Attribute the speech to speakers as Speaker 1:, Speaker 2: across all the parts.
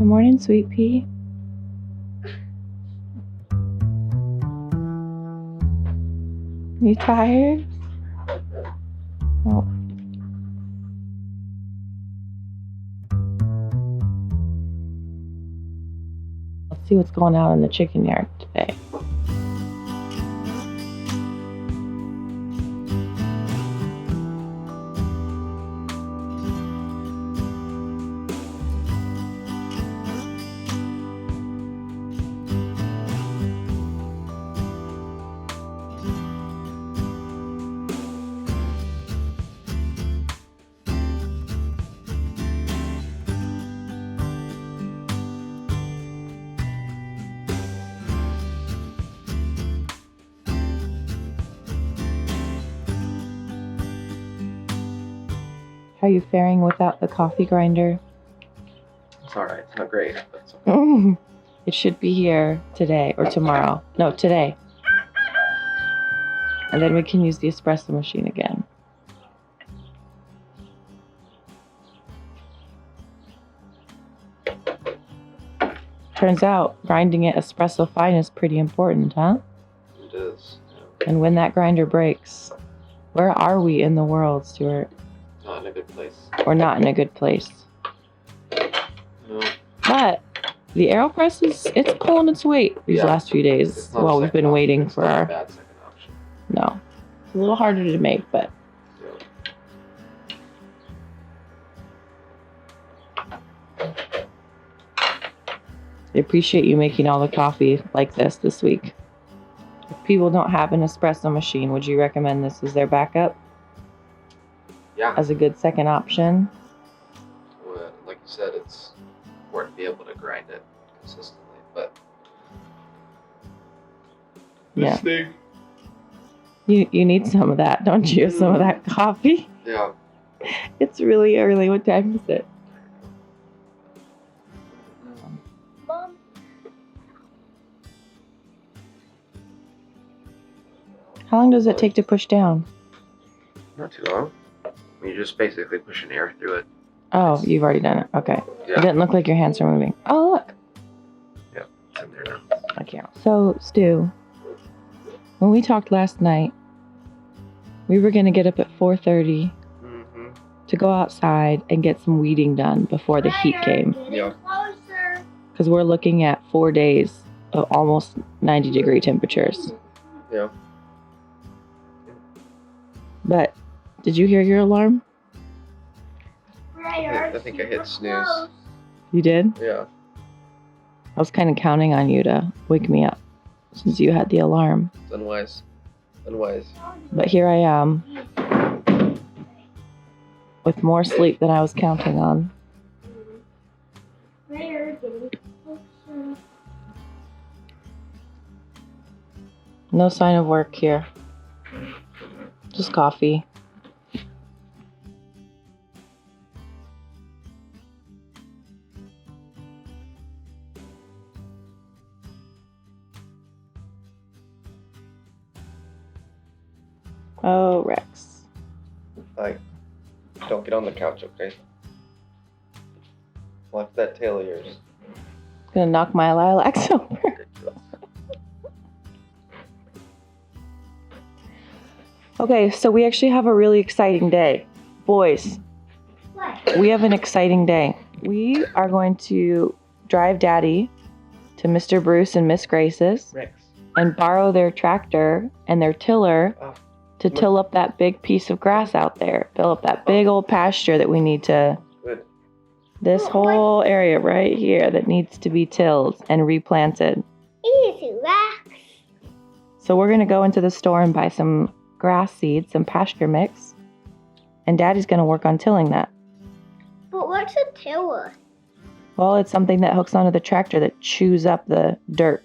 Speaker 1: Good morning, sweet pea. You tired? Oh. Let's see what's going on in the chicken yard today. How are you faring without the coffee grinder?
Speaker 2: It's alright. It's not great, but it's okay.
Speaker 1: It should be here today or tomorrow. No, today. And then we can use the espresso machine again. Turns out grinding it espresso fine is pretty important, huh?
Speaker 2: It is.
Speaker 1: And when that grinder breaks, where are we in the world, Stuart?
Speaker 2: Not in a good place.
Speaker 1: We're not in a good place.
Speaker 2: No.
Speaker 1: But the AeroPress it's pulling its weight these last few days while we've been waiting for our...
Speaker 2: Bad second option.
Speaker 1: No. It's a little harder to make, but... I appreciate you making all the coffee like this week. If people don't have an espresso machine, would you recommend this as their backup?
Speaker 2: Yeah.
Speaker 1: As a good second option?
Speaker 2: Well, like you said, it's important to be able to grind it consistently, but...
Speaker 1: Yeah.
Speaker 2: This thing...
Speaker 1: You need some of that, don't you? Some of that coffee?
Speaker 2: Yeah.
Speaker 1: It's really early. What time is it?
Speaker 3: Mom.
Speaker 1: How long does it take to push down?
Speaker 2: Not too long. You're just basically pushing air through it.
Speaker 1: Oh, you've already done it. Okay.
Speaker 2: Yeah.
Speaker 1: It didn't look like your hands were moving. Oh, look.
Speaker 2: Yeah, it's in there now.
Speaker 1: I can't. So, Stu, when we talked last night, we were going to get up at 4:30 to go outside and get some weeding done before the heat came.
Speaker 2: Yeah.
Speaker 1: Because we're looking at 4 days of almost 90-degree temperatures.
Speaker 2: Yeah.
Speaker 1: But did you hear your alarm?
Speaker 2: I think I hit snooze.
Speaker 1: You did?
Speaker 2: Yeah.
Speaker 1: I was kind of counting on you to wake me up since you had the alarm.
Speaker 2: It's unwise. Unwise.
Speaker 1: But here I am with more sleep than I was counting on. No sign of work here. Just coffee. Oh, Rex.
Speaker 2: Like, don't get on the couch, okay? Watch that tail of yours.
Speaker 1: It's gonna knock my lilacs over. Okay, so we actually have a really exciting day. Boys, we have an exciting day. We are going to drive Daddy to Mr. Bruce and Miss Grace's
Speaker 2: Rex.
Speaker 1: and borrow their tractor and their tiller
Speaker 2: Oh.
Speaker 1: to till up that big piece of grass out there. Fill up that big old pasture that we need to...
Speaker 2: Good.
Speaker 1: This whole area right here that needs to be tilled and replanted.
Speaker 3: Easy, Rex.
Speaker 1: So we're going to go into the store and buy some grass seeds, some pasture mix. And Daddy's going to work on tilling that.
Speaker 3: But what's a tiller?
Speaker 1: Well, it's something that hooks onto the tractor that chews up the dirt.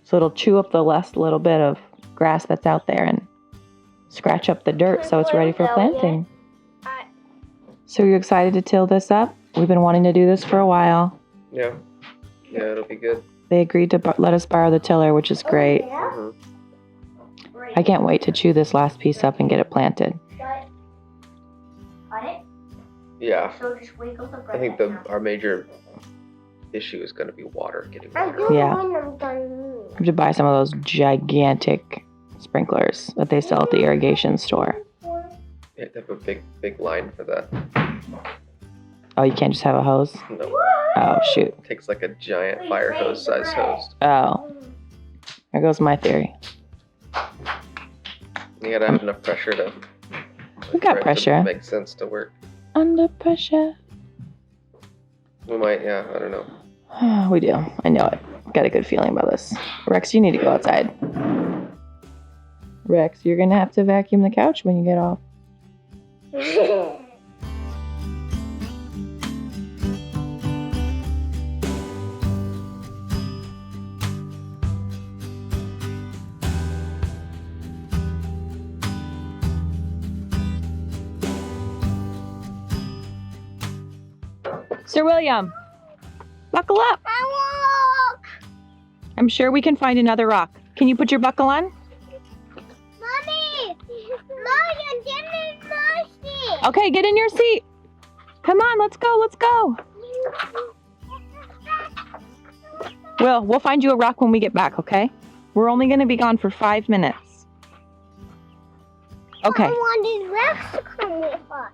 Speaker 1: So it'll chew up the last little bit of grass that's out there and scratch up the dirt so it's ready for planting. So are you excited to till this up? We've been wanting to do this for a while.
Speaker 2: Yeah. Yeah, it'll be good.
Speaker 1: They agreed to let us borrow the tiller, which is great.
Speaker 2: Uh-huh.
Speaker 1: I can't wait to chew this last piece up and get it planted.
Speaker 3: Got it?
Speaker 2: Yeah.
Speaker 3: So just wiggle the
Speaker 2: I think our major issue is going to be water, getting
Speaker 3: I
Speaker 2: water.
Speaker 3: do
Speaker 1: Yeah.
Speaker 3: when I'm done.
Speaker 1: I have to buy some of those gigantic sprinklers that they sell at the irrigation store.
Speaker 2: You have to have a big line for that.
Speaker 1: Oh, you can't just have a hose?
Speaker 2: No,
Speaker 1: Oh, shoot.
Speaker 2: it takes like a giant fire hose size hose.
Speaker 1: Oh, there goes my theory.
Speaker 2: You gotta have enough pressure to.
Speaker 1: We got
Speaker 2: for it to
Speaker 1: pressure.
Speaker 2: make sense to work.
Speaker 1: Under pressure.
Speaker 2: We might, yeah, I don't know.
Speaker 1: We do. I know it. Got a good feeling about this. Rex, you need to go outside. Rex, you're going to have to vacuum the couch when you get off. Sir William, buckle up.
Speaker 3: I walk.
Speaker 1: I'm sure we can find another rock. Can you put your buckle on?
Speaker 3: Mommy! Mommy, get in my seat.
Speaker 1: Okay, get in your seat. Come on, let's go, let's go. We'll find you a rock when we get back, okay? We're only going to be gone for 5 minutes. Okay.
Speaker 3: I wanted Rex to come with us.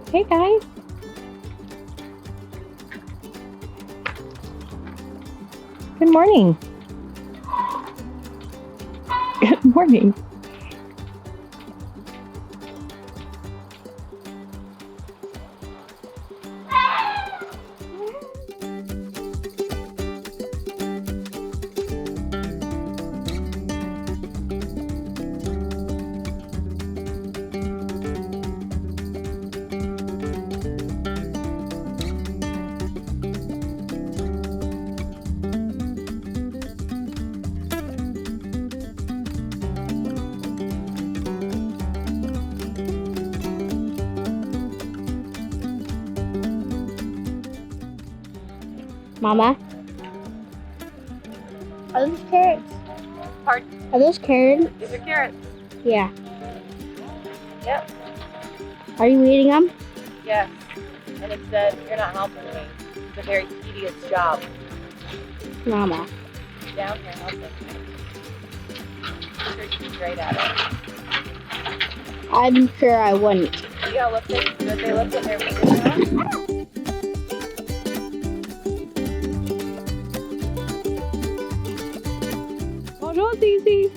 Speaker 1: Hey, guys. Good morning. Good morning.
Speaker 3: Mama? Are those carrots?
Speaker 4: Pardon?
Speaker 3: Are those carrots?
Speaker 4: These are carrots.
Speaker 3: Yeah.
Speaker 4: Yep.
Speaker 3: Are you eating them?
Speaker 4: Yes. And it said, you're not helping me. It's a very tedious job.
Speaker 3: Mama.
Speaker 4: Get down here and help me. I'm sure she's great at it.
Speaker 3: I'm sure I wouldn't.
Speaker 4: See how good they look when they're moving around?
Speaker 1: Bonjour, Zizi.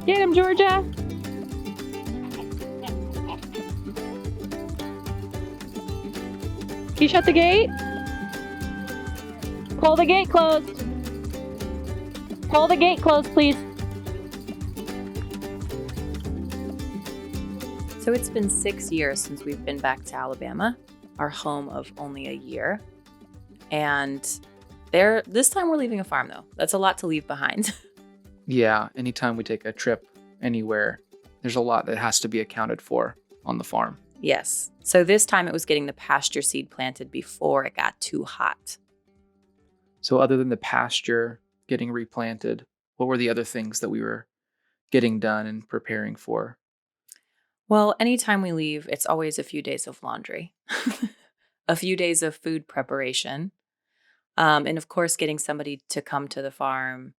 Speaker 1: Get him, Georgia. Can you shut the gate? Pull the gate closed. Pull the gate closed, please.
Speaker 5: So it's been 6 years since we've been back to Alabama, our home of only a year. And this time we're leaving a farm, though. That's a lot to leave behind.
Speaker 6: Yeah, anytime we take a trip anywhere, there's a lot that has to be accounted for on the farm.
Speaker 5: Yes. So this time it was getting the pasture seed planted before it got too hot.
Speaker 6: So other than the pasture getting replanted, what were the other things that we were getting done and preparing for?
Speaker 5: Well, anytime we leave, it's always a few days of laundry, a few days of food preparation, and of course, getting somebody to come to the farm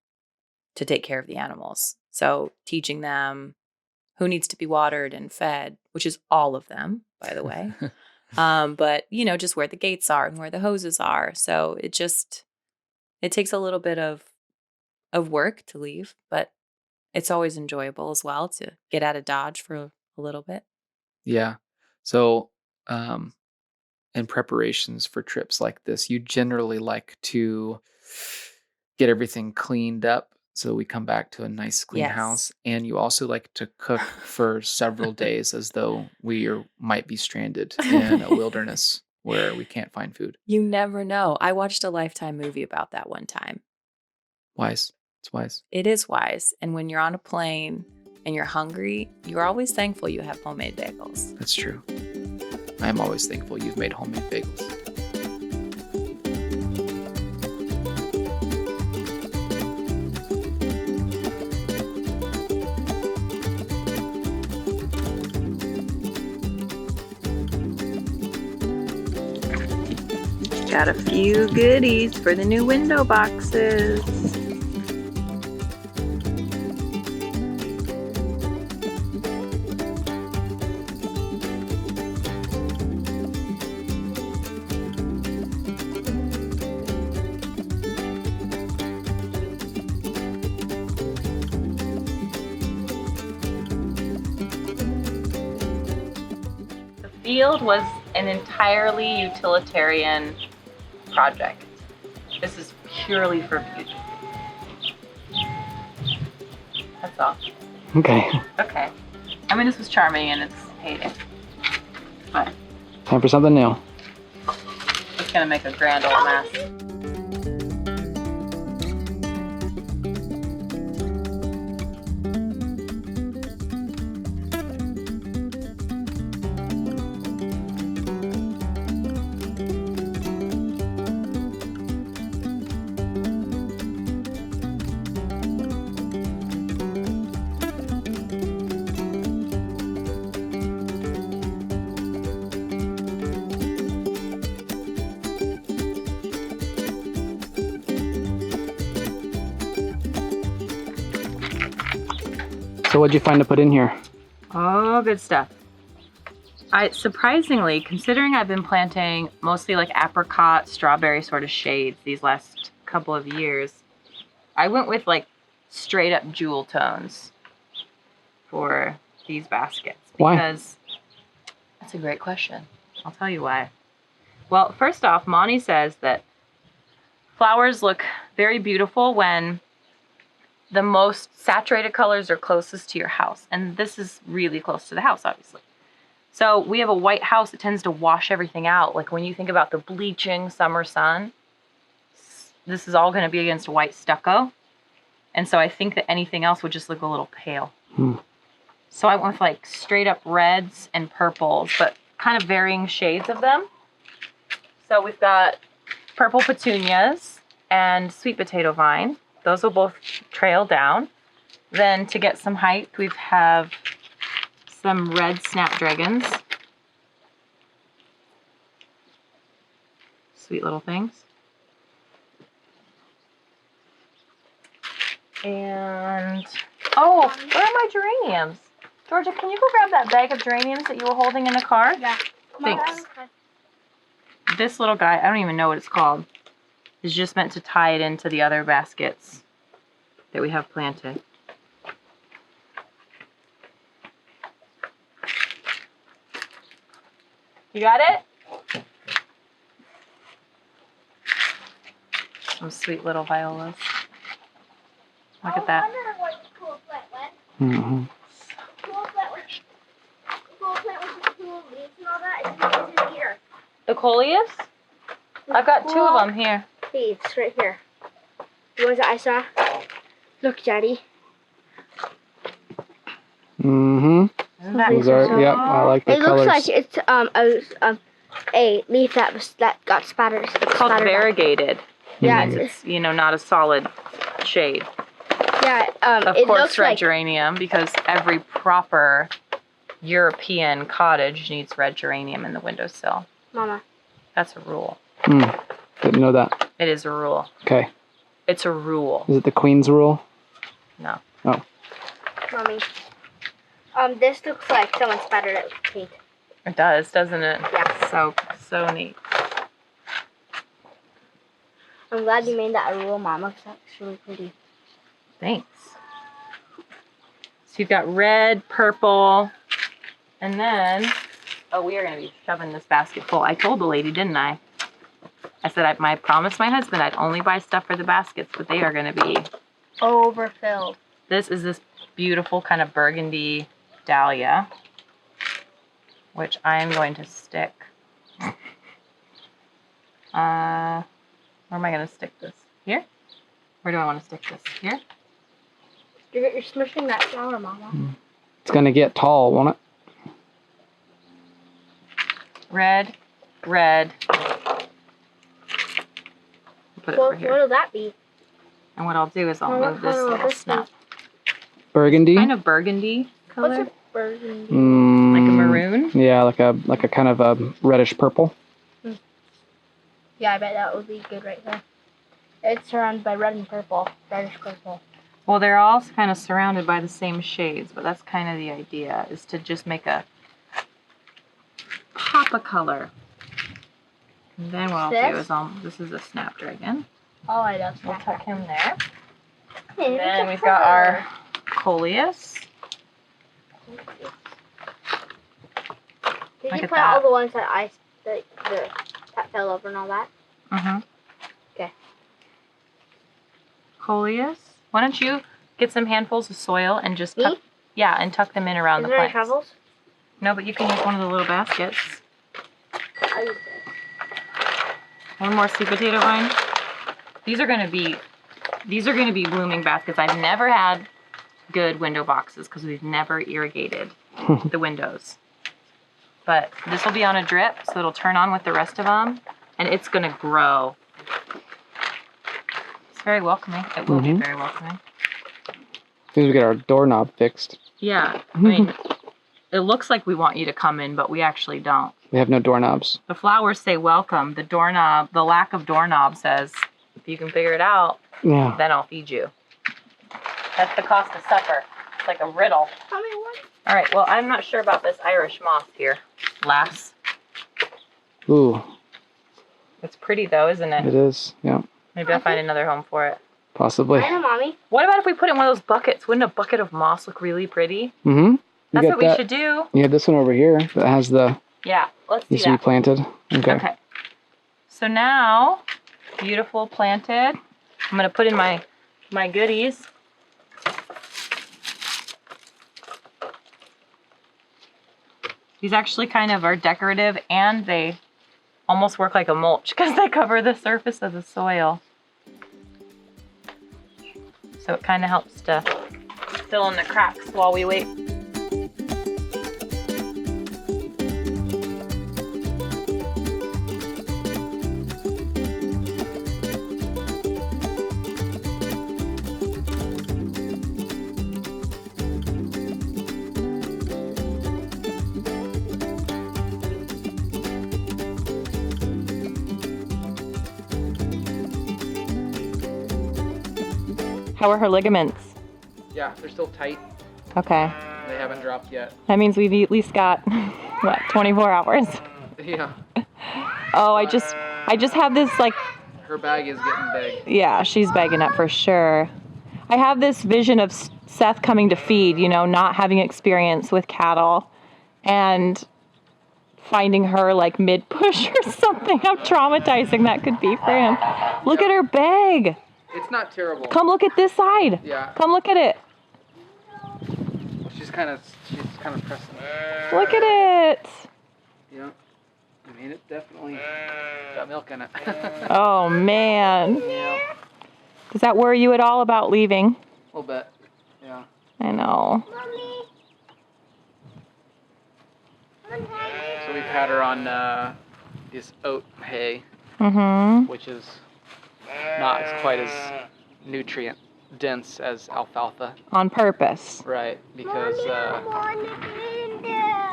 Speaker 5: to take care of the animals. So teaching them who needs to be watered and fed, which is all of them, by the way. But, just where the gates are and where the hoses are. So it takes a little bit of work to leave, but It's always enjoyable as well to get out of Dodge for a little bit.
Speaker 6: Yeah. So, in preparations for trips like this, you generally like to get everything cleaned up so we come back to a nice clean
Speaker 5: Yes.
Speaker 6: house. And you also like to cook for several days as though might be stranded in a wilderness where we can't find food.
Speaker 5: You never know. I watched a Lifetime movie about that one time.
Speaker 6: Wise. It's wise.
Speaker 5: It is wise. And when you're on a plane and you're hungry, you're always thankful you have homemade bagels.
Speaker 6: That's true. I am always thankful you've made homemade bagels.
Speaker 1: Got a few goodies for the new window boxes. The field was an entirely utilitarian project. This is purely for beauty. That's all.
Speaker 6: Okay.
Speaker 1: Okay. I mean, this was charming and it's hating. But
Speaker 6: Time for something new.
Speaker 1: it's gonna make a grand old mess.
Speaker 6: So what'd you find to put in here?
Speaker 1: Oh, good stuff. Surprisingly, considering I've been planting mostly like apricot, strawberry sort of shades these last couple of years, I went with like straight up jewel tones for these baskets.
Speaker 6: Why?
Speaker 1: Because that's a great question. I'll tell you why. Well, first off, Monty says that flowers look very beautiful when the most saturated colors are closest to your house. And this is really close to the house, obviously. So we have a white house that tends to wash everything out. Like when you think about the bleaching summer sun, this is all going to be against white stucco. And so I think that anything else would just look a little pale. So I went with like straight up reds and purples, but kind of varying shades of them. So we've got purple petunias and sweet potato vine. Those will both trail down. Then to get some height, we have some red snapdragons. Sweet little things. And, oh, where are my geraniums? Georgia, can you go grab that bag of geraniums that you were holding in the car?
Speaker 3: Yeah.
Speaker 1: Thanks. This little guy, I don't even know what it's called, is just meant to tie it into the other baskets that we have planted. You got it? Some sweet little violas. Look at that.
Speaker 6: Mm-hmm.
Speaker 1: The coleus? I've got two of them here.
Speaker 3: Hey, it's right here. The ones that I saw. Look, Daddy.
Speaker 6: Mm-hmm.
Speaker 1: Isn't that
Speaker 6: Those are, yep, I like the
Speaker 3: It
Speaker 6: colors.
Speaker 3: looks like it's a leaf that got spattered.
Speaker 1: It's called variegated.
Speaker 3: Yeah,
Speaker 1: It means it's, not a solid shade.
Speaker 3: Yeah.
Speaker 1: Of
Speaker 3: it
Speaker 1: course,
Speaker 3: looks
Speaker 1: red
Speaker 3: like
Speaker 1: geranium, because every proper European cottage needs red geranium in the windowsill.
Speaker 3: Mama.
Speaker 1: That's a rule.
Speaker 6: Didn't know that.
Speaker 1: It is a rule.
Speaker 6: Okay.
Speaker 1: It's a rule.
Speaker 6: Is it the Queen's rule?
Speaker 1: No.
Speaker 6: Oh.
Speaker 3: Mommy. This looks like someone spattered it with paint.
Speaker 1: It does, doesn't it?
Speaker 3: Yeah.
Speaker 1: So neat.
Speaker 3: I'm glad you made that a rule, Mama, because that's really pretty.
Speaker 1: Thanks.
Speaker 5: you've got red, purple, and then, oh, we are going to be shoving this basket full. I told the lady, didn't I? I said I promised my husband I'd only buy stuff for the baskets, but they are going to be
Speaker 3: Overfilled.
Speaker 5: This is this beautiful kind of burgundy dahlia, which I am going to stick. Where am I going to stick this? Here? Where do I want to stick this? Here?
Speaker 3: You're smushing that flower, Mama.
Speaker 7: It's gonna get tall, won't it?
Speaker 5: Red, red. Put it over here.
Speaker 3: What'll that be?
Speaker 5: And what I'll do is I'll move this little snap.
Speaker 7: Burgundy.
Speaker 5: Kind of burgundy color.
Speaker 3: What's a burgundy?
Speaker 5: Like a maroon.
Speaker 7: Yeah, like a kind of a reddish purple.
Speaker 3: Yeah, I bet that would be good right there. It's surrounded by red and purple. Reddish purple.
Speaker 5: Well, they're all kind of surrounded by the same shades, but that's kind of the idea, is to just make a pop of color. And then what I'll do is this is a snapdragon.
Speaker 3: Oh, I love
Speaker 5: We'll
Speaker 3: that.
Speaker 5: tuck him there.
Speaker 3: Hey, look
Speaker 5: Then
Speaker 3: at
Speaker 5: we've got
Speaker 3: her.
Speaker 5: our coleus.
Speaker 3: Did
Speaker 5: Look
Speaker 3: you
Speaker 5: at
Speaker 3: plant all
Speaker 5: that.
Speaker 3: the ones that fell over and all that?
Speaker 5: Mm-hmm.
Speaker 3: Okay.
Speaker 5: Coleus. Why don't you get some handfuls of soil and just
Speaker 3: Me?
Speaker 5: tuck, and tuck them in around
Speaker 3: Is
Speaker 5: the
Speaker 3: there any
Speaker 5: plants.
Speaker 3: shovels?
Speaker 5: No, but you can use one of the little baskets.
Speaker 3: I'll use this.
Speaker 5: One more sweet potato vine. These are gonna be blooming baskets. I've never had good window boxes because we've never irrigated the windows. But this will be on a drip, so it'll turn on with the rest of them, and it's gonna grow. It's very welcoming. It will be very welcoming.
Speaker 7: As soon as we get our doorknob fixed.
Speaker 5: Yeah, I mean, it looks like we want you to come in, but we actually don't.
Speaker 7: We have no doorknobs.
Speaker 5: The flowers say welcome. The doorknob, the lack of doorknob says, if you can figure it out,
Speaker 7: Yeah.
Speaker 5: then I'll feed you. That's the cost of supper. It's like a riddle.
Speaker 3: Tell me what?
Speaker 5: All right, well, I'm not sure about this Irish moss here, lass.
Speaker 7: Ooh,
Speaker 5: It's pretty though, isn't
Speaker 7: it
Speaker 5: it?
Speaker 7: is. Yeah,
Speaker 5: Maybe I'll find another home for it.
Speaker 7: possibly.
Speaker 3: I know, Mommy.
Speaker 5: What about if we put it in one of those buckets? Wouldn't a bucket of moss look really pretty?
Speaker 7: Mm-hmm.
Speaker 5: That's what we should do.
Speaker 7: You have this one over here that has the
Speaker 5: Yeah, let's do
Speaker 7: needs to be
Speaker 5: that.
Speaker 7: planted. Okay.
Speaker 5: Okay. So now, beautiful planted. I'm gonna put in my goodies. These actually kind of are decorative, and they almost work like a mulch because they cover the surface of the soil. So it kind of helps to fill in the cracks while we wait. How are her ligaments?
Speaker 6: Yeah, they're still tight.
Speaker 5: Okay.
Speaker 6: They haven't dropped yet.
Speaker 5: That means we've at least got, what, 24 hours?
Speaker 6: Yeah.
Speaker 5: Oh, I just have this, like,
Speaker 6: Her bag is getting big.
Speaker 5: yeah, she's bagging up for sure. I have this vision of Seth coming to feed, you know, not having experience with cattle, and finding her, like, mid-push or something. How traumatizing that could be for him. Look at her bag.
Speaker 6: It's not terrible.
Speaker 5: Come look at this side.
Speaker 6: Yeah.
Speaker 5: Come look at it.
Speaker 6: She's kind of pressing.
Speaker 5: Look at it.
Speaker 6: Yeah. I mean, it definitely got milk in it.
Speaker 5: Oh, man.
Speaker 6: Yeah.
Speaker 5: Does that worry you at all about leaving?
Speaker 6: A little bit. Yeah.
Speaker 5: I know.
Speaker 6: So we've had her on this oat hay,
Speaker 5: Mm-hmm.
Speaker 6: which is not quite as nutrient dense as alfalfa.
Speaker 5: On purpose.
Speaker 6: Right. Because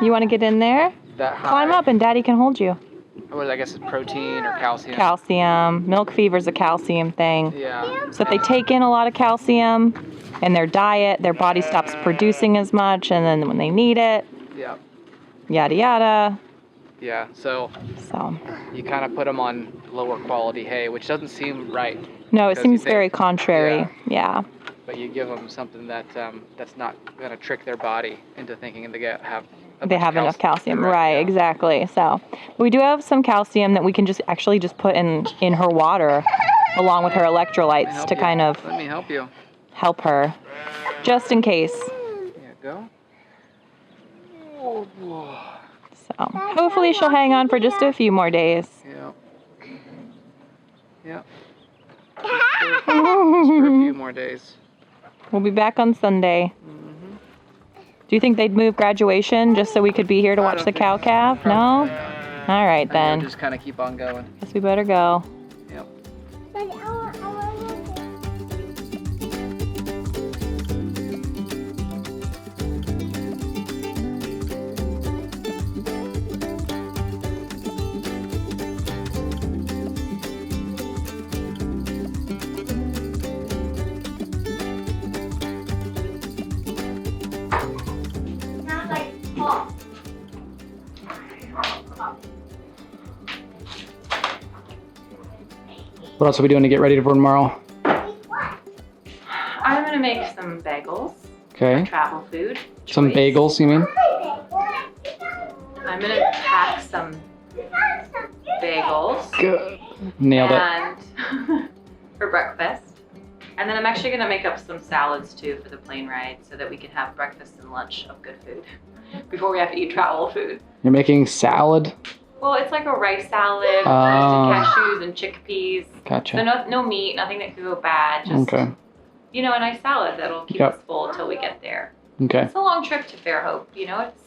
Speaker 5: You want to get in there?
Speaker 6: that high,
Speaker 5: Climb up and Daddy can hold you.
Speaker 6: What I guess it's protein or calcium.
Speaker 5: Calcium. Milk fever's a calcium thing.
Speaker 6: Yeah.
Speaker 5: So if they take in a lot of calcium in their diet, their body stops producing as much, and then when they need it,
Speaker 6: Yeah.
Speaker 5: yada yada.
Speaker 6: Yeah. So
Speaker 5: So
Speaker 6: you kind of put them on lower quality hay, which doesn't seem right.
Speaker 5: no, it
Speaker 6: Because you
Speaker 5: seems
Speaker 6: think-
Speaker 5: very contrary. Yeah.
Speaker 7: but you give them something that that's not going to trick their body into thinking they have
Speaker 1: They have enough calcium. Right,
Speaker 7: yeah.
Speaker 1: exactly. So we do have some calcium that we can just put in her water along with her electrolytes to kind of
Speaker 7: Let me help you.
Speaker 1: help her, just in case.
Speaker 7: Yeah, go.
Speaker 1: So hopefully she'll hang on for just a few more days.
Speaker 7: Yeah. Yeah. Just for a few more days.
Speaker 1: We'll be back on Sunday.
Speaker 7: Mm-hmm.
Speaker 1: Do you think they'd move graduation just so we could be here to watch the cow calf? No? All right, then.
Speaker 7: We'll just kind of keep on going.
Speaker 1: Guess we better go.
Speaker 7: Yep. What else are we doing to get ready for tomorrow?
Speaker 5: I'm gonna make some bagels.
Speaker 7: Okay.
Speaker 5: Travel food.
Speaker 7: Some
Speaker 5: choice.
Speaker 7: bagels, you mean?
Speaker 5: I'm gonna pack some bagels.
Speaker 7: Good. Nailed it.
Speaker 5: And for breakfast. And then I'm actually gonna make up some salads too for the plane ride so that we can have breakfast and lunch of good food before we have to eat travel food.
Speaker 7: You're making salad?
Speaker 5: Well, it's like a rice salad with
Speaker 7: Oh.
Speaker 5: roasted cashews and chickpeas.
Speaker 7: Gotcha.
Speaker 5: So no meat, nothing that could go bad. Just,
Speaker 7: Okay.
Speaker 5: you know, a nice salad that'll keep
Speaker 7: Yep.
Speaker 5: us full until we get there.
Speaker 7: Okay.
Speaker 5: It's a long trip to Fairhope. You know, it's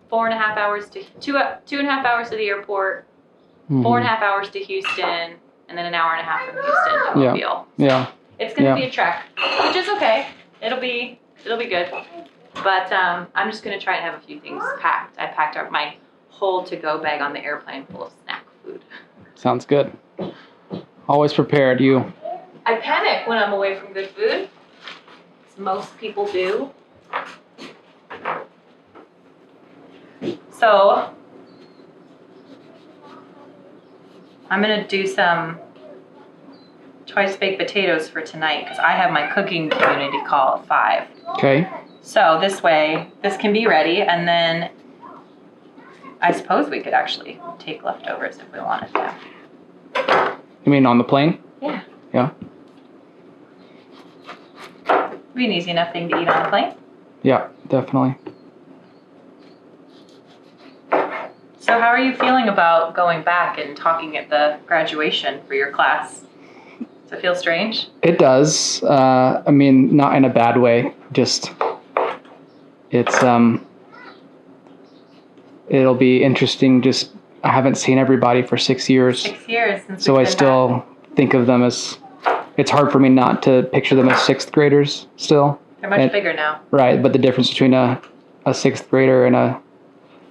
Speaker 5: 4.5 hours to 2.5 hours to the airport,
Speaker 7: Mhm.
Speaker 5: 4.5 hours to Houston, and then an hour and a half from Houston to
Speaker 7: Yeah.
Speaker 5: Mobile.
Speaker 7: Yeah.
Speaker 5: It's gonna
Speaker 7: Yeah.
Speaker 5: be a trek, which is okay. It'll be good. But I'm just gonna try and have a few things packed. I packed up my whole to-go bag on the airplane full of snack food.
Speaker 7: Sounds good. Always prepared, you.
Speaker 5: I panic when I'm away from good food, as most people do. So I'm gonna do some choice baked potatoes for tonight because I have my cooking community call at 5.
Speaker 7: Okay.
Speaker 5: So this way, this can be ready, and then I suppose we could actually take leftovers if we wanted to.
Speaker 7: You mean on the plane?
Speaker 5: Yeah.
Speaker 7: Yeah.
Speaker 5: Be an easy enough thing to eat on the plane.
Speaker 7: Yeah, definitely.
Speaker 5: So how are you feeling about going back and talking at the graduation for your class? Does it feel strange?
Speaker 7: It does. I mean, not in a bad way. Just, it's, it'll be interesting. Just, I haven't seen everybody for 6 years.
Speaker 5: 6 years since
Speaker 7: So
Speaker 5: we've
Speaker 7: I
Speaker 5: been
Speaker 7: still think of them as, it's hard for me not to picture them as 6th graders still.
Speaker 5: back. They're much
Speaker 7: and-
Speaker 5: bigger now.
Speaker 7: Right. But the difference between a 6th grader and a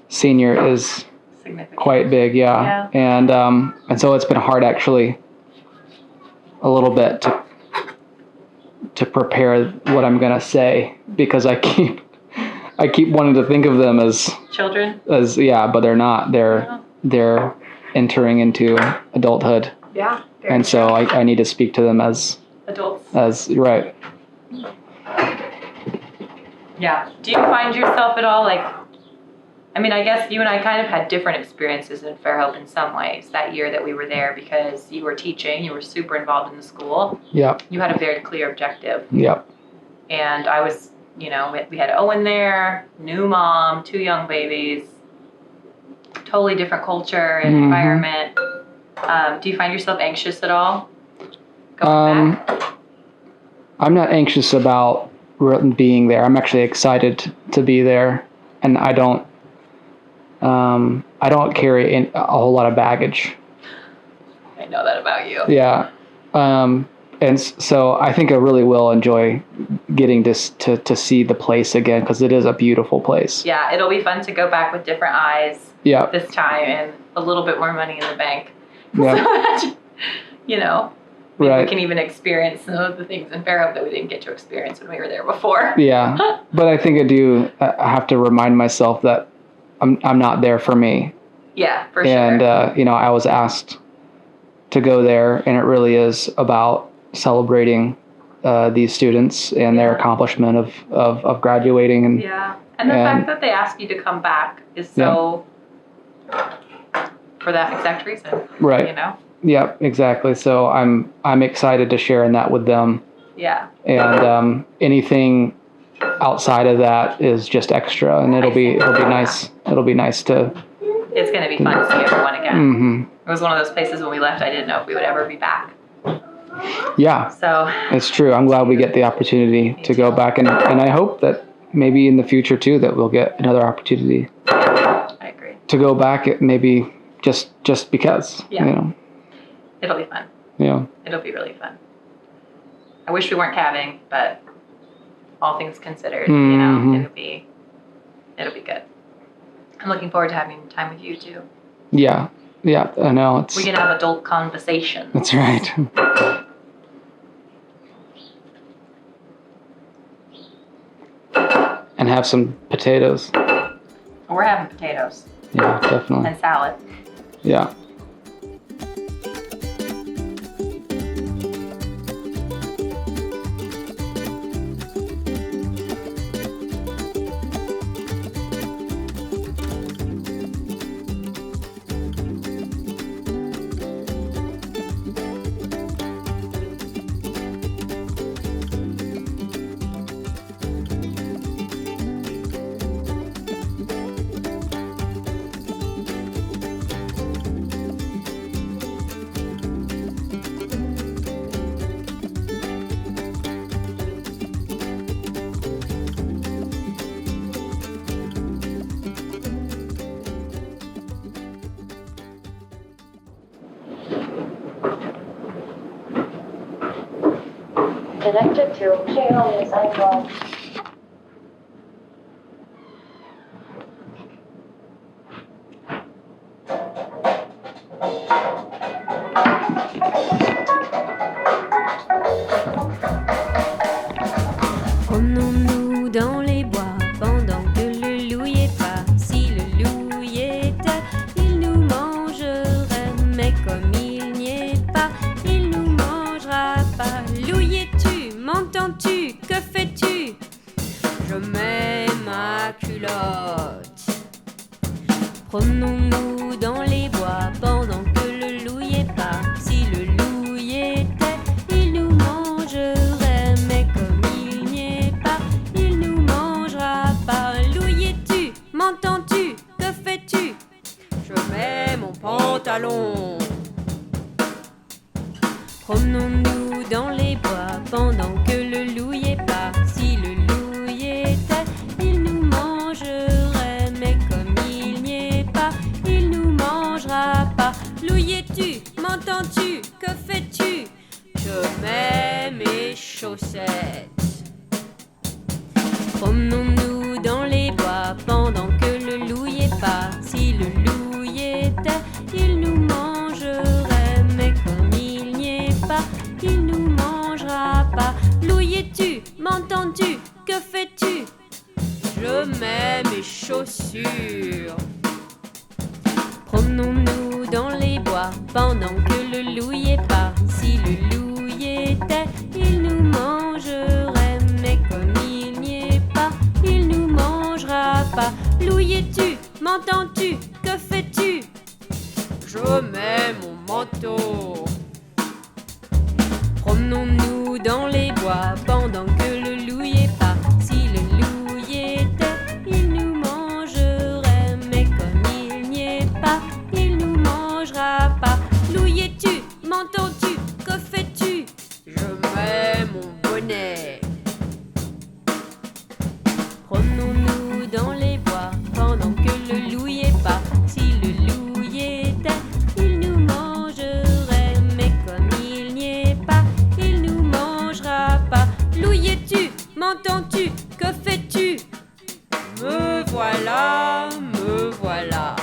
Speaker 7: senior is
Speaker 5: Significant.
Speaker 7: quite big. Yeah. And so it's been hard actually a little bit to prepare what I'm going to say because I keep wanting to think of them as
Speaker 5: Children?
Speaker 7: but they're not. They're entering into adulthood.
Speaker 5: Yeah.
Speaker 7: And so I need to speak to them as
Speaker 5: Adults.
Speaker 7: right.
Speaker 5: Yeah. Do you find yourself at all I mean, I guess you and I kind of had different experiences in Fairhope in some ways that year that we were there because you were teaching, you were super involved in the school.
Speaker 7: Yep.
Speaker 5: You had a very clear objective.
Speaker 7: Yep.
Speaker 5: And I was, we had Owen there, new mom, 2 young babies, totally different culture and
Speaker 7: Mhm.
Speaker 5: environment. Do you find yourself anxious at all going back?
Speaker 7: I'm not anxious about being there. I'm actually excited to be there, and I don't carry a whole lot of baggage.
Speaker 5: I know that about you.
Speaker 7: Yeah. And so I think I really will enjoy getting to see the place again because it is a beautiful place.
Speaker 5: Yeah, it'll be fun to go back with different eyes
Speaker 7: Yeah.
Speaker 5: this time and a little bit more money in the bank.
Speaker 7: Yeah.
Speaker 5: So that, maybe
Speaker 7: Right.
Speaker 5: we can even experience some of the things in Fairhope that we didn't get to experience when we were there before.
Speaker 7: Yeah. But I think I have to remind myself that I'm not there for me.
Speaker 5: Yeah, for
Speaker 7: And,
Speaker 5: sure.
Speaker 7: I was asked to go there, and it really is about celebrating these students and their accomplishment of graduating. And
Speaker 5: And the fact that they ask you to come back is so for that exact reason.
Speaker 7: Right.
Speaker 5: You know?
Speaker 7: Yeah, exactly. So I'm excited to share in that with them.
Speaker 5: Yeah.
Speaker 7: And anything outside of that is just extra, and it'll be nice. It'll be nice to.
Speaker 5: It's going to be fun to see everyone again.
Speaker 7: Mm-hmm.
Speaker 5: It was one of those places when we left, I didn't know if we would ever be back.
Speaker 7: Yeah.
Speaker 5: So
Speaker 7: it's true. I'm glad we get the opportunity to go back, and I hope that maybe in the future too that we'll get another opportunity.
Speaker 5: I agree.
Speaker 7: To go back, maybe just because.
Speaker 5: Yeah.
Speaker 7: You know.
Speaker 5: It'll be fun.
Speaker 7: Yeah.
Speaker 5: It'll be really fun. I wish we weren't calving, but all things considered, you know, it'll be good. I'm looking forward to having time with you too.
Speaker 7: Yeah. Yeah, I know.
Speaker 5: We can have adult conversations.
Speaker 7: That's right. And have some potatoes.
Speaker 5: We're having potatoes.
Speaker 7: Yeah, definitely.
Speaker 5: And salad.
Speaker 7: Yeah.
Speaker 8: Connected to channel is unknown.
Speaker 9: Promenons-nous dans les bois pendant que le loup y est pas. Si le loup y était, il nous mangerait. Mais comme il n'y est pas, il nous mangera pas. Loup y es-tu? M'entends-tu? Que fais-tu? Je mets ma culotte. Promenons-nous dans les bois pendant que le loup y est pas. Si le loup y était, il nous mangerait. Mais comme il n'y est pas, il nous mangera pas. Loup y es-tu? M'entends-tu? Que fais-tu? Je mets mon pantalon. Promenons-nous dans les bois pendant que le loup y est pas. Si le loup y était, il nous mangerait. Mais comme il n'y est pas, il nous mangera pas. Loup y es-tu? M'entends-tu? Que fais-tu? Je mets mes chaussettes. Promenons-nous dans les bois pendant que le loup y est pas. Si le loup y était, il nous mangerait. Mais comme il n'y est pas, il nous mangera pas. Loup y es-tu? M'entends-tu? Que fais-tu? Je mets mes chaussures. Promenons-nous dans les bois pendant que le loup y est pas. Si le loup y était, il nous mangerait. Mais comme il n'y est pas, il nous mangera pas. Loup y es-tu? M'entends-tu? Que fais-tu? Je mets mon manteau. Promenons-nous dans les bois pendant que le loup y est pas. Si le loup y était, il nous mangerait. Mais comme il n'y est pas, il nous mangera pas. Loup y es-tu? M'entends-tu? Que fais-tu? Je mets mon bonnet. Promenons-nous dans les bois pendant que le loup y est pas. Si le loup y était, il nous mangerait. Mais comme il n'y est pas, il nous mangera pas. Loup y es-tu? M'entends-tu? Que fais-tu? Me voilà, me voilà.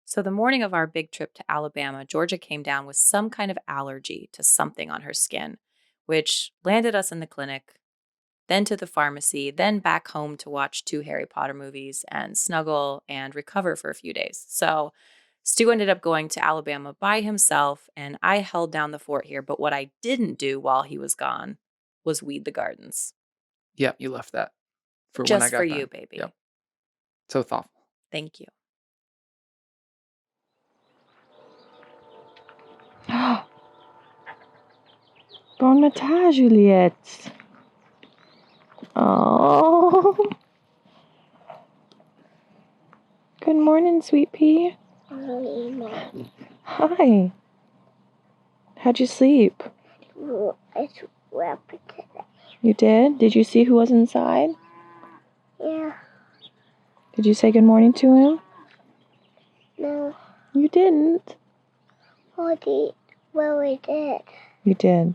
Speaker 5: So the morning of our big trip to Alabama, Georgia came down with some kind of allergy to something on her skin, which landed us in the clinic then to the pharmacy, then back home to watch 2 Harry Potter movies and snuggle and recover for a few days. So Stu ended up going to Alabama by himself, and I held down the fort here. But what I didn't do while he was gone was weed the gardens.
Speaker 6: Yep, you left that for when I
Speaker 5: Just
Speaker 6: got
Speaker 5: for
Speaker 6: back.
Speaker 5: you, baby.
Speaker 6: Yep. So thoughtful.
Speaker 5: Thank you.
Speaker 1: Bon matin, Juliette. Oh. Good morning, sweet pea. Hi. How'd you sleep?
Speaker 3: I slept today.
Speaker 1: You did? Did you see who was inside?
Speaker 3: Yeah.
Speaker 1: Did you say good morning to him?
Speaker 3: No.
Speaker 1: You didn't.
Speaker 3: Oh, we did.
Speaker 1: You did.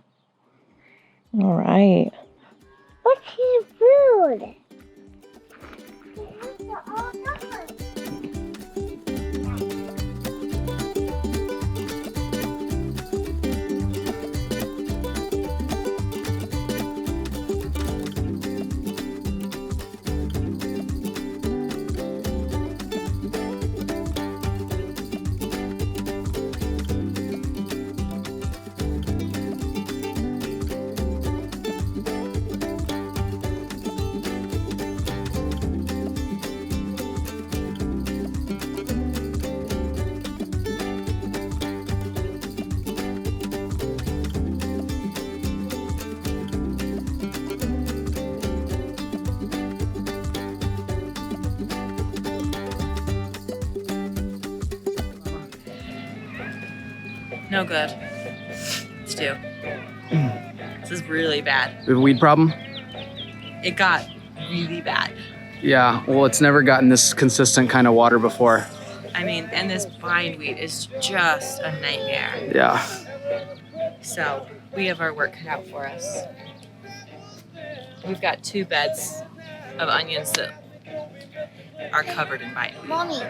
Speaker 1: All right.
Speaker 3: What's his food?
Speaker 5: No good. Stu. This is really bad.
Speaker 7: We have a weed problem?
Speaker 5: It got really bad.
Speaker 7: Yeah, well, it's never gotten this consistent kind of water before.
Speaker 5: I mean, and this bindweed is just a nightmare.
Speaker 7: Yeah.
Speaker 5: So we have our work cut out for us. We've got 2 beds of onions that are covered in bindweed.
Speaker 3: Mommy,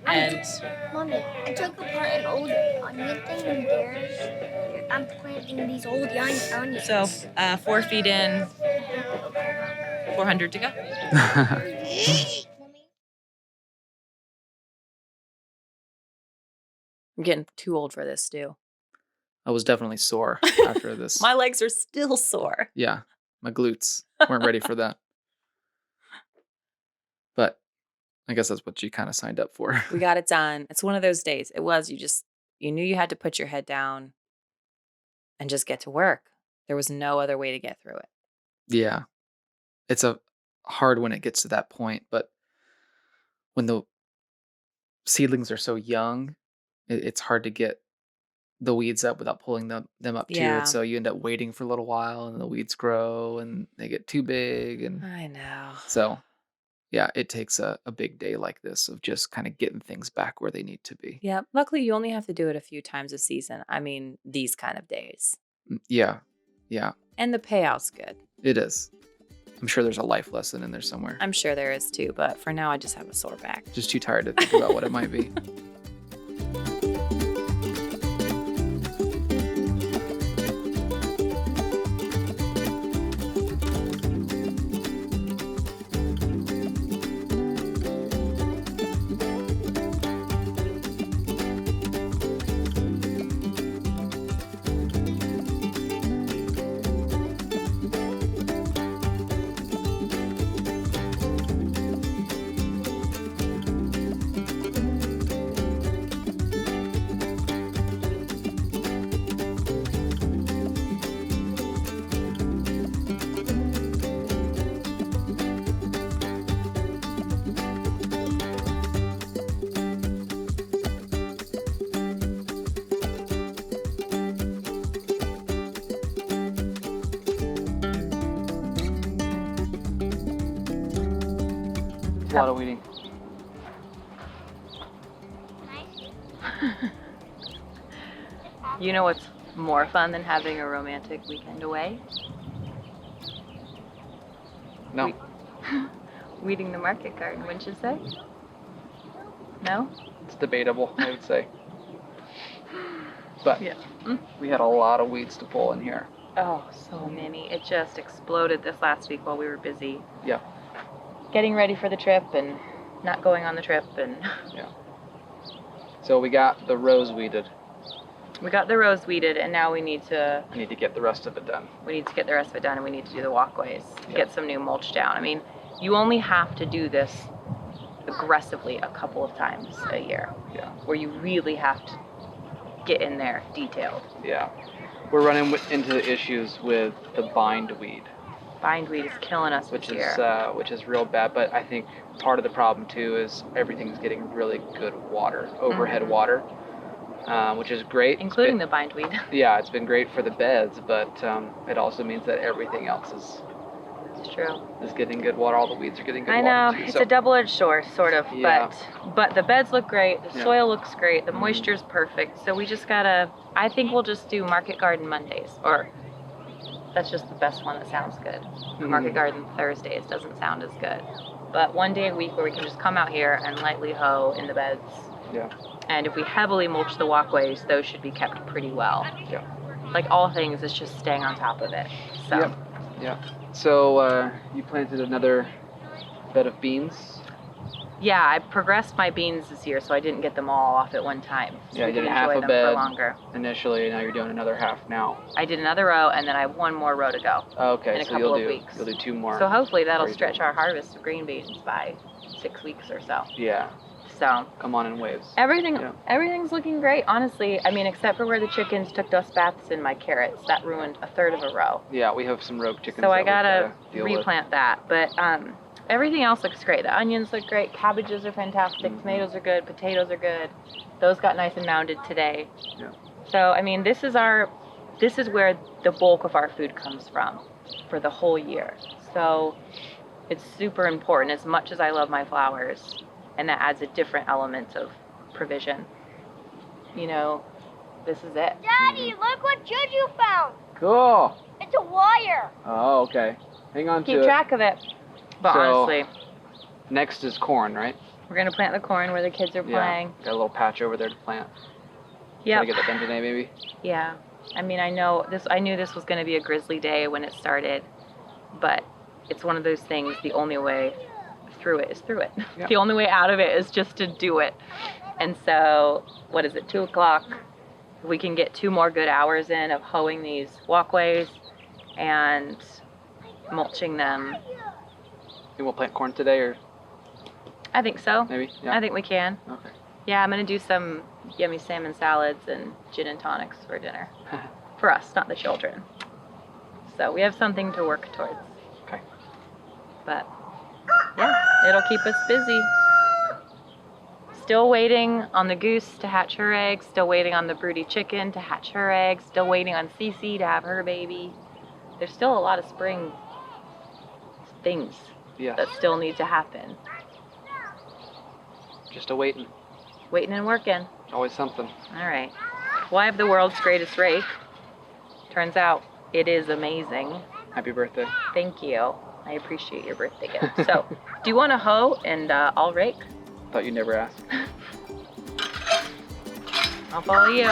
Speaker 5: And
Speaker 3: I took apart an old onion thing and I'm planting these old onions.
Speaker 5: so 4 feet in, 400 to go. I'm getting too old for this, Stu.
Speaker 6: I was definitely sore after this.
Speaker 5: My legs are still sore.
Speaker 6: Yeah, my glutes weren't ready for that. But I guess that's what you kind of signed up for.
Speaker 5: We got it done. It's one of those days. It was, you knew you had to put your head down and just get to work. There was no other way to get through it.
Speaker 6: Yeah. It's hard when it gets to that point, but when the seedlings are so young, it's hard to get the weeds up without pulling them up too.
Speaker 5: Yeah.
Speaker 6: And so you end up waiting for a little while and the weeds grow and they get too big. And
Speaker 5: I know.
Speaker 6: so, yeah, it takes a big day like this of just kind of getting things back where they need to be.
Speaker 5: Yeah. Luckily, you only have to do it a few times a season. I mean, these kind of days.
Speaker 6: Yeah. Yeah,
Speaker 5: And the payout's good.
Speaker 6: it is. I'm sure there's a life lesson in there somewhere.
Speaker 5: I'm sure there is too, but for now, I just have a sore back.
Speaker 6: Just too tired to think about what it might be. A lot of weeding.
Speaker 5: You know what's more fun than having a romantic weekend away?
Speaker 6: No.
Speaker 5: Weeding the market garden, wouldn't you say? No?
Speaker 6: It's debatable, I would say. But
Speaker 5: Yeah.
Speaker 6: we had a lot of weeds to pull in here.
Speaker 5: Oh, so many. It just exploded this last week while we were busy.
Speaker 6: Yeah.
Speaker 5: Getting ready for the trip and not going on the trip and
Speaker 6: Yeah. So we got the rows weeded.
Speaker 5: we got the rows weeded and now we need to
Speaker 6: I need to get the rest of it done.
Speaker 5: get the rest of it done and we need to do the walkways.
Speaker 6: Yep.
Speaker 5: Get some new mulch down. I mean, you only have to do this aggressively a couple of times a year.
Speaker 6: Yeah.
Speaker 5: Where you really have to get in there detailed.
Speaker 6: Yeah. We're running into issues with the bindweed,
Speaker 5: Bindweed is killing us
Speaker 6: which
Speaker 5: this
Speaker 6: is
Speaker 5: year.
Speaker 6: which is real bad. But I think part of the problem too is everything's getting really good water, overhead
Speaker 5: Mhm.
Speaker 6: water, which is great.
Speaker 5: Including the bindweed.
Speaker 6: Yeah, it's been great for the beds, but it also means that everything else
Speaker 5: It's true.
Speaker 6: is getting good water. All the weeds are getting good
Speaker 5: I
Speaker 6: water.
Speaker 5: know,
Speaker 6: too.
Speaker 5: it's
Speaker 6: So,
Speaker 5: a double-edged sword, sort of,
Speaker 6: Yeah.
Speaker 5: but the beds look great, the
Speaker 6: Yeah.
Speaker 5: soil looks great, the
Speaker 6: Mhm.
Speaker 5: moisture's perfect, so we just gotta, I think we'll just do Market Garden Mondays, or that's just the best one that sounds good.
Speaker 6: Mhm.
Speaker 5: Market Garden Thursdays doesn't sound as good. But one day a week where we can just come out here and lightly hoe in the beds.
Speaker 6: Yeah.
Speaker 5: And if we heavily mulch the walkways, those should be kept pretty well.
Speaker 6: Yeah.
Speaker 5: Like all things, it's just staying on top of it. So.
Speaker 6: Yep. Yeah. So you planted another bed of beans.
Speaker 5: Yeah, I progressed my beans this year, so I didn't get them all off at one time. So
Speaker 6: Yeah,
Speaker 5: we
Speaker 6: you did
Speaker 5: can
Speaker 6: half
Speaker 5: enjoy
Speaker 6: a
Speaker 5: them
Speaker 6: bed
Speaker 5: for longer.
Speaker 6: initially, and now you're doing another half now.
Speaker 5: I did another row, and then I have one more row to go.
Speaker 6: Okay,
Speaker 5: In a
Speaker 6: so
Speaker 5: couple of
Speaker 6: you'll
Speaker 5: weeks.
Speaker 6: do 2 more.
Speaker 5: So hopefully that'll
Speaker 6: Very
Speaker 5: stretch
Speaker 6: good.
Speaker 5: our harvest of green beans by 6 weeks or so.
Speaker 6: Yeah.
Speaker 5: So
Speaker 6: Come on in waves.
Speaker 5: everything,
Speaker 6: Yeah.
Speaker 5: everything's looking great, honestly. I mean, except for where the chickens took dust baths in my carrots. That ruined a third of a row.
Speaker 6: Yeah, we have some rogue chickens.
Speaker 5: So I
Speaker 6: that we've
Speaker 5: gotta
Speaker 6: deal with.
Speaker 5: replant that. But everything else looks great. The onions look great. Cabbages are fantastic.
Speaker 6: Mhm.
Speaker 5: Tomatoes are good. Potatoes are good. Those got nice and mounded today.
Speaker 6: Yeah.
Speaker 5: So I mean, this is where the bulk of our food comes from for the whole year. So it's super important. As much as I love my flowers, and that adds a different element of provision. You know, this is it.
Speaker 3: Daddy, look what Juju found.
Speaker 6: Cool.
Speaker 3: It's a wire.
Speaker 6: Oh, okay. Hang on
Speaker 5: Keep
Speaker 6: to
Speaker 5: track of it. But
Speaker 6: So-
Speaker 5: honestly,
Speaker 6: it. Next is corn, right?
Speaker 5: we're gonna plant the corn where the kids are playing.
Speaker 6: Yeah. Got a little patch over there to plant.
Speaker 5: Yeah.
Speaker 6: Try to get that done today, maybe.
Speaker 5: Yeah. I mean, I knew this was going to be a grizzly day when it started, but it's one of those things, the only way through it is through it.
Speaker 6: Yeah.
Speaker 5: The only way out of it is just to do it. And so, what is it, 2 o'clock? We can get 2 more good hours in of hoeing these walkways and mulching them.
Speaker 6: You will plant corn today, or
Speaker 5: I think so.
Speaker 6: maybe? Yeah.
Speaker 5: I think we can.
Speaker 6: Okay.
Speaker 5: Yeah, I'm going to do some yummy salmon salads and gin and tonics for dinner. For us, not the children. So we have something to work towards.
Speaker 6: Okay.
Speaker 5: But yeah, it'll keep us busy. Still waiting on the goose to hatch her eggs, still waiting on the broody chicken to hatch her eggs, still waiting on Cece to have her baby. There's still a lot of spring things
Speaker 6: Yes.
Speaker 5: that still need to happen.
Speaker 6: Just a waiting.
Speaker 5: Waiting and working.
Speaker 6: Always something.
Speaker 5: All right. Well, I have the world's greatest rake. Turns out it is amazing.
Speaker 6: Happy birthday.
Speaker 5: Thank you. I appreciate your birthday gift. So, do you want to hoe and I'll rake?
Speaker 6: Thought you'd never ask.
Speaker 5: I'll follow you.